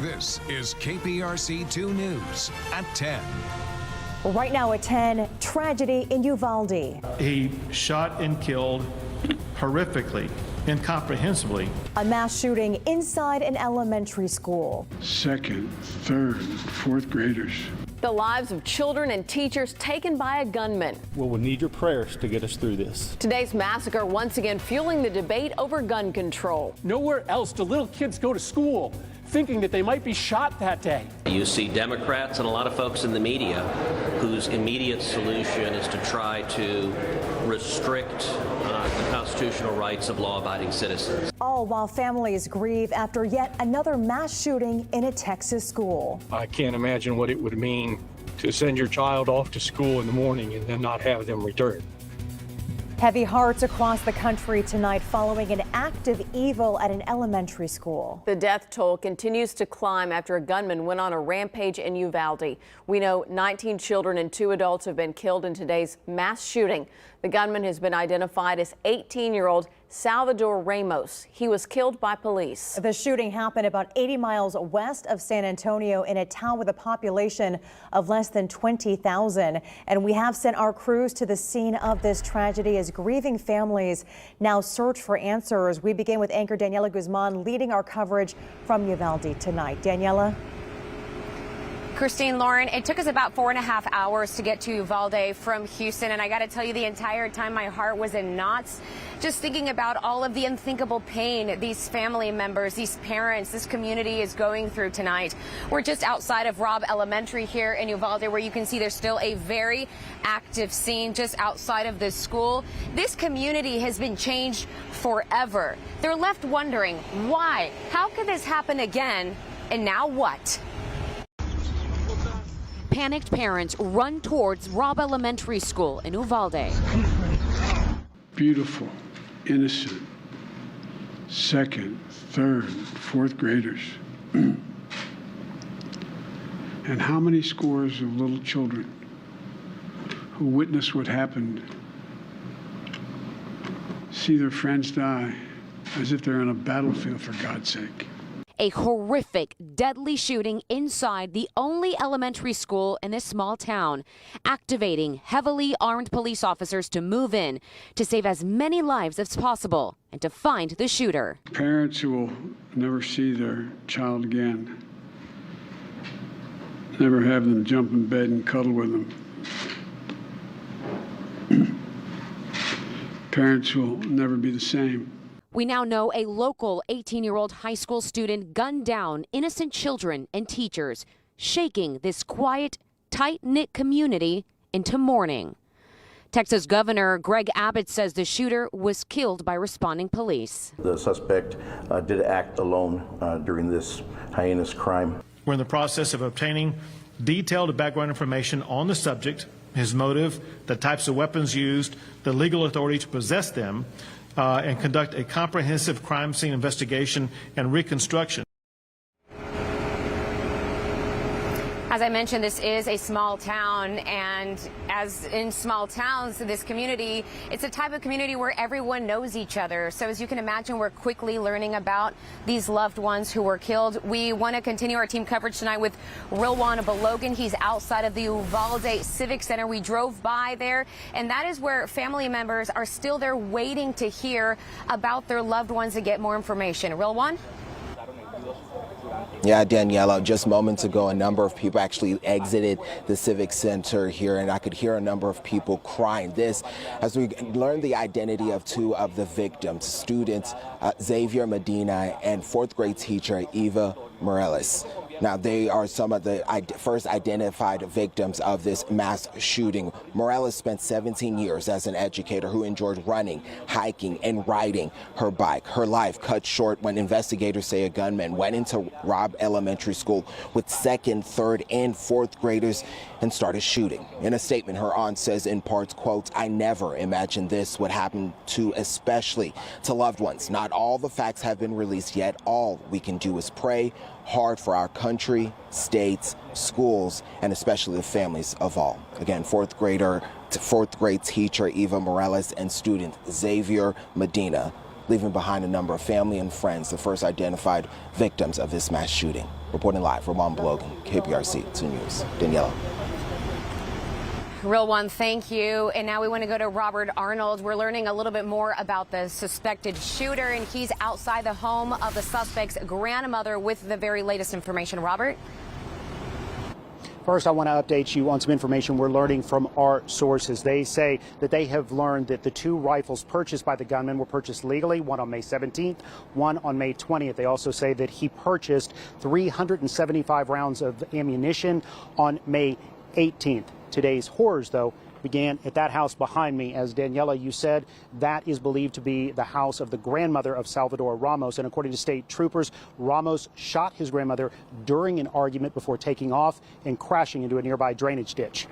This is KPRC 2 News at 10. Right now at 10, tragedy in Uvalde. He shot and killed horrifically, incomprehensibly. A mass shooting inside an elementary school. Second, third, fourth graders. The lives of children and teachers taken by a gunman. Well, we'll need your prayers to get us through this. Today's massacre once again fueling the debate over gun control. Nowhere else do little kids go to school thinking that they might be shot that day. You see Democrats and a lot of folks in the media whose immediate solution is to try to restrict the constitutional rights of law-abiding citizens. All while families grieve after yet another mass shooting in a Texas school. I can't imagine what it would mean to send your child off to school in the morning and then not have them return. Heavy hearts across the country tonight following an act of evil at an elementary school. The death toll continues to climb after a gunman went on a rampage in Uvalde. We know 19 children and 2 adults have been killed in today's mass shooting. The gunman has been identified as 18-year-old Salvador Ramos. He was killed by police. The shooting happened about 80 miles west of San Antonio in a town with a population of less than 20,000. And we have sent our crews to the scene of this tragedy as grieving families now search for answers. We begin with anchor Daniela Guzman leading our coverage from Uvalde tonight. Daniela. Christine, Lauren, it took us about 4.5 hours to get to Uvalde from Houston, and I got to tell you, the entire time my heart was in knots just thinking about all of the unthinkable pain these family members, these parents, this community is going through tonight. We're just outside of Robb Elementary here in Uvalde, where you can see there's still a very active scene just outside of this school. This community has been changed forever. They're left wondering why, how could this happen again, and now what? Panicked parents run towards Robb Elementary School in Uvalde. Beautiful, innocent, second, third, fourth graders. And how many scores of little children who witnessed what happened see their friends die as if they're on a battlefield, for God's sake. A horrific, deadly shooting inside the only elementary school in this small town, activating heavily armed police officers to move in to save as many lives as possible and to find the shooter. Parents who will never see their child again, never have them jump in bed and cuddle with them. Parents who will never be the same. We now know a local 18-year-old high school student gunned down innocent children and teachers, shaking this quiet, tight-knit community into mourning. Texas Governor Greg Abbott says the shooter was killed by responding police. The suspect did act alone during this heinous crime. We're in the process of obtaining detailed background information on the subject, his motive, the types of weapons used, the legal authority to possess them, and conduct a comprehensive crime scene investigation and reconstruction. As I mentioned, this is a small town, and as in small towns, this community, it's a type of community where everyone knows each other. So as you can imagine, we're quickly learning about these loved ones who were killed. We want to continue our team coverage tonight with Rilwan Balogan. He's outside of the Uvalde Civic Center. We drove by there, and that is where family members are still there waiting to hear about their loved ones and get more information. Rilwan? Yeah, Daniela, just moments ago, a number of people actually exited the Civic Center here, and I could hear a number of people crying. This, as we learned the identity of 2 of the victims, students Xavier Medina and 4th grade teacher Eva Morales. Now, they are some of the first identified victims of this mass shooting. Morales spent 17 years as an educator who enjoyed running, hiking, and riding her bike. Her life cut short when investigators say a gunman went into Robb Elementary School with 2nd, 3rd, and 4th graders and started shooting. In a statement, her aunt says in parts, quote, "I never imagined this would happen to, especially to loved ones. Not all the facts have been released yet. All we can do is pray hard for our country, states, schools, and especially the families of all." Again, 4th grade teacher Eva Morales and student Xavier Medina leaving behind a number of family and friends, the first identified victims of this mass shooting. Reporting live from Uvalde, KPRC 2 News. Daniela. Real one, thank you. And now we want to go to Robert Arnold. We're learning a little bit more about the suspected shooter, and he's outside the home of the suspect's grandmother with the very latest information. Robert? First, I want to update you on some information we're learning from our sources. They say that they have learned that the 2 rifles purchased by the gunman were purchased legally, one on May 17th, one on May 20th. They also say that he purchased 375 rounds of ammunition on May 18th. Today's horrors, though, began at that house behind me. As Daniela, you said, that is believed to be the house of the grandmother of Salvador Ramos. And according to state troopers, Ramos shot his grandmother during an argument before taking off and crashing into a nearby drainage ditch.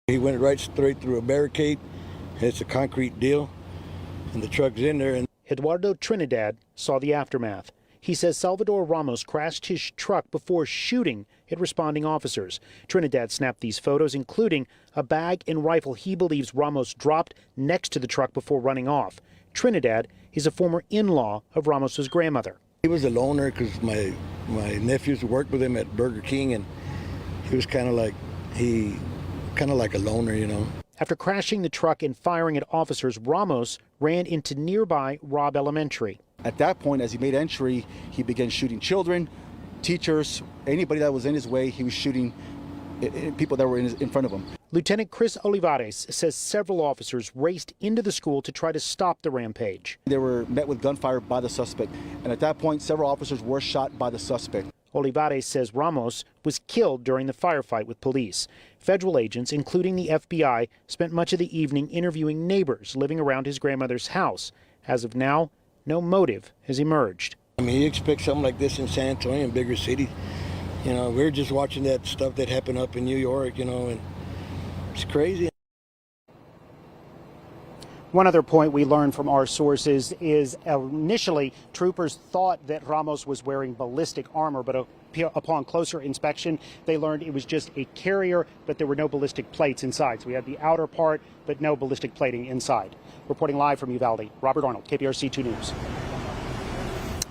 He went right straight through a barricade. It's a concrete deal, and the truck's in there. And Eduardo Trinidad saw the aftermath. He says Salvador Ramos crashed his truck before shooting at responding officers. Trinidad snapped these photos, including a bag and rifle he believes Ramos dropped next to the truck before running off. Trinidad is a former in-law of Ramos's grandmother. He was a loner because my nephews worked with him at Burger King, and he was kind of like a loner, you know. After crashing the truck and firing at officers, Ramos ran into nearby Robb Elementary. At that point, as he made entry, he began shooting children, teachers, anybody that was in his way. He was shooting people that were in front of him. Lieutenant Chris Olivares says several officers raced into the school to try to stop the rampage. They were met with gunfire by the suspect, and at that point, several officers were shot by the suspect. Olivares says Ramos was killed during the firefight with police. Federal agents, including the FBI, spent much of the evening interviewing neighbors living around his grandmother's house. As of now, no motive has emerged. I mean, you expect something like this in San Antonio, in bigger cities. You know, we're just watching that stuff that happened up in New York, you know, and it's crazy. One other point we learned from our sources is initially troopers thought that Ramos was wearing ballistic armor, but upon closer inspection, they learned it was just a carrier, but there were no ballistic plates inside. So we had the outer part, but no ballistic plating inside. Reporting live from Uvalde, Robert Arnold, KPRC 2 News.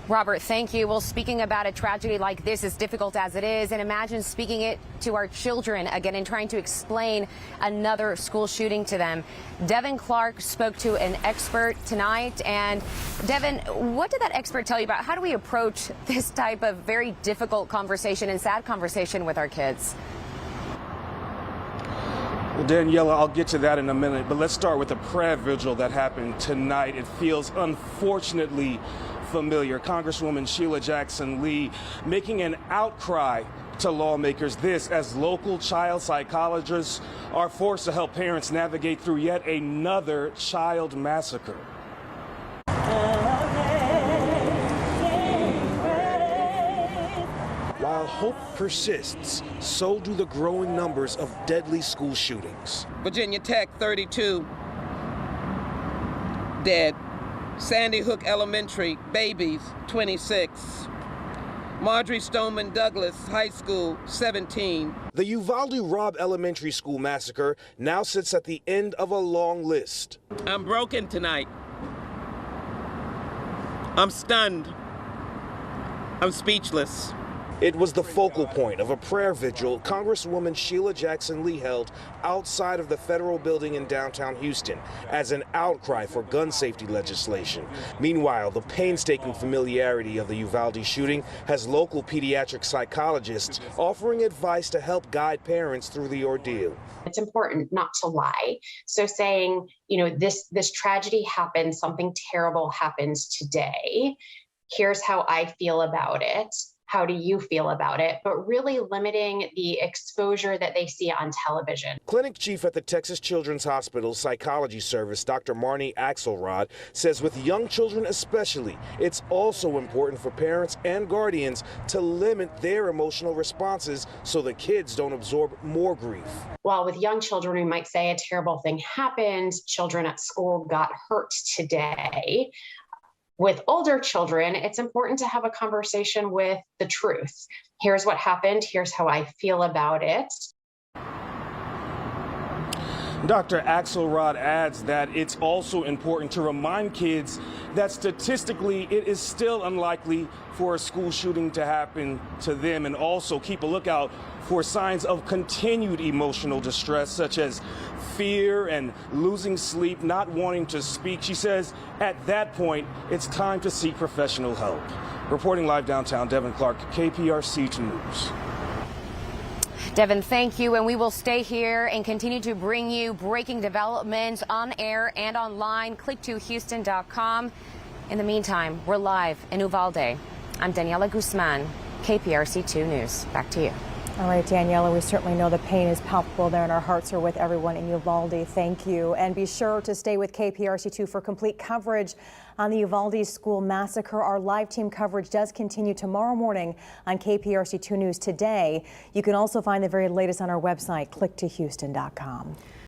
Robert, thank you. Well, speaking about a tragedy like this, as difficult as it is, and imagine speaking it to our children again and trying to explain another school shooting to them. Devin Clark spoke to an expert tonight. And Devin, what did that expert tell you about how do we approach this type of very difficult conversation and sad conversation with our kids? Well, Daniela, I'll get to that in a minute, but let's start with the prayer vigil that happened tonight. It feels unfortunately familiar. Congresswoman Sheila Jackson Lee making an outcry to lawmakers, this as local child psychologists are forced to help parents navigate through yet another child massacre. While hope persists, so do the growing numbers of deadly school shootings. Virginia Tech, 32 dead. Sandy Hook Elementary, babies, 26. Marjorie Stoneman Douglas High School, 17. The Uvalde Robb Elementary School massacre now sits at the end of a long list. I'm broken tonight. I'm stunned. I'm speechless. It was the focal point of a prayer vigil Congresswoman Sheila Jackson Lee held outside of the federal building in downtown Houston as an outcry for gun safety legislation. Meanwhile, the painstaking familiarity of the Uvalde shooting has local pediatric psychologists offering advice to help guide parents through the ordeal. It's important not to lie. So saying, you know, this tragedy happened, something terrible happens today. Here's how I feel about it. How do you feel about it? But really limiting the exposure that they see on television. Clinic chief at the Texas Children's Hospital Psychology Service, Dr. Marnie Axelrod, says with young children especially, it's also important for parents and guardians to limit their emotional responses so the kids don't absorb more grief. While with young children, we might say a terrible thing happened, children at school got hurt today. With older children, it's important to have a conversation with the truth. Here's what happened. Here's how I feel about it. Dr. Axelrod adds that it's also important to remind kids that statistically it is still unlikely for a school shooting to happen to them, and also keep a lookout for signs of continued emotional distress, such as fear and losing sleep, not wanting to speak. She says at that point, it's time to seek professional help. Reporting live downtown, Devin Clark, KPRC 2 News. Devin, thank you, and we will stay here and continue to bring you breaking developments on air and online. Click2Houston.com. In the meantime, we're live in Uvalde. I'm Daniela Guzman, KPRC 2 News. Back to you. All right, Daniela, we certainly know the pain is palpable there, and our hearts are with everyone in Uvalde. Thank you. And be sure to stay with KPRC2 for complete coverage on the Uvalde school massacre. Our live team coverage does continue tomorrow morning on KPRC2 News Today. You can also find the very latest on our website, click2Houston.com.